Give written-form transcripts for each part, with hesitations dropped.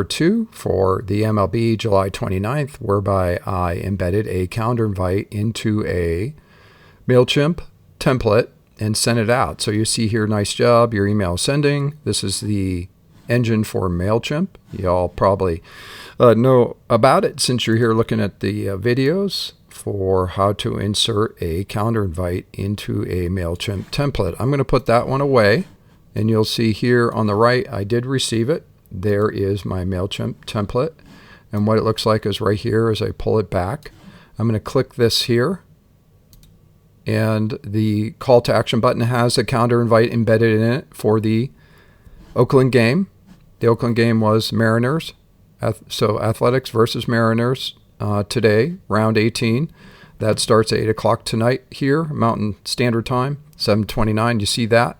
2 for the MLB July 29th, whereby I embedded a calendar invite into a MailChimp template and sent it out. So you see here, nice job, your email is sending. This is the engine for MailChimp. Y'all probably know about it since you're here looking at the videos for how to insert a calendar invite into a MailChimp template. I'm going to put that one away, and you'll see here on the right, I did receive it. There is my MailChimp template, and what it looks like is right here as I pull it back. I'm going to click this here, and the call to action button has a calendar invite embedded in it for the Oakland game. The Oakland game was Mariners, so Athletics versus Mariners today, round 18. That starts at 8 o'clock tonight here, Mountain Standard Time, 7:29. You see that?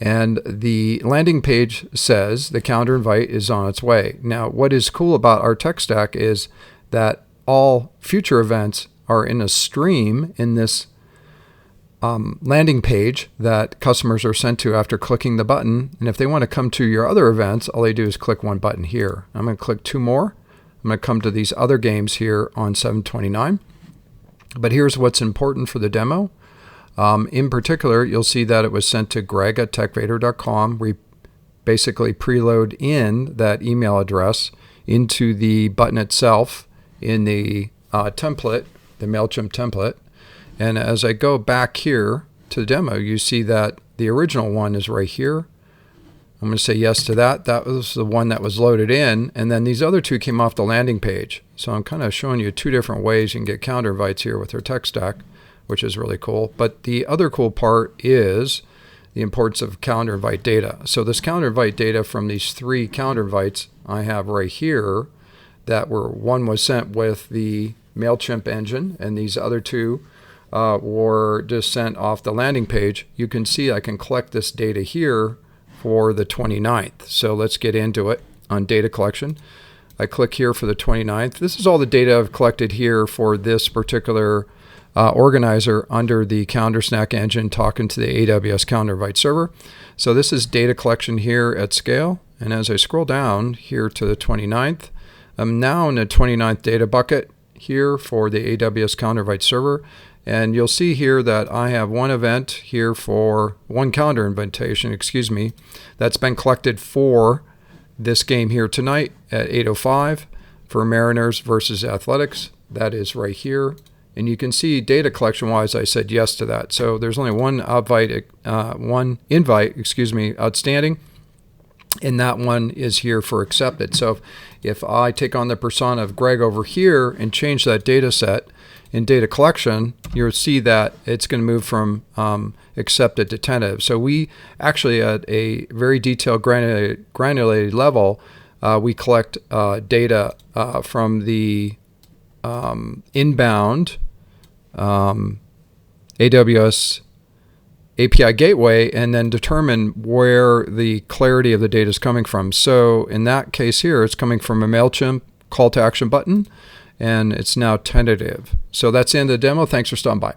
And the landing page says the calendar invite is on its way. Now, what is cool about our tech stack is that all future events are in a stream in this landing page that customers are sent to after clicking the button. And if they want to come to your other events, all they do is click one button here. I'm going to click two more. I'm going to come to these other games here on 7/29. But here's what's important for the demo. In particular, you'll see that it was sent to greg@techvader.com. We basically preload in that email address into the button itself in the template, the MailChimp template. And as I go back here to the demo, you see that the original one is right here. I'm going to say yes to that. That was the one that was loaded in. And then these other two came off the landing page. So I'm kind of showing you two different ways you can get calendar invites here with our tech stack, which is really cool. But the other cool part is the importance of calendar invite data. So this calendar invite data from these three calendar invites I have right here, that one was sent with the MailChimp engine, and these other two were just sent off the landing page. You can see I can collect this data here for the 29th. So let's get into it on data collection. I click here for the 29th. This is all the data I've collected here for this particular organizer under the Calendar Snack engine talking to the AWS Calendar Invite server. So this is data collection here at scale. And as I scroll down here to the 29th, I'm now in the 29th data bucket here for the AWS Calendar Invite server. And you'll see here that I have one event here for one calendar invitation, that's been collected for this game here tonight at 8:05 for Mariners versus Athletics. That is right here. And you can see data collection wise, I said yes to that. So there's only one invite, outstanding. And that one is here for accepted. So if I take on the persona of Greg over here and change that data set in data collection, you'll see that it's going to move from accepted to tentative. So we actually, at a very detailed granulated level, we collect data from the inbound AWS API gateway and then determine where the clarity of the data is coming from. So in that case here, it's coming from a MailChimp call to action button, and it's now tentative. So that's the end of the demo. Thanks for stopping by.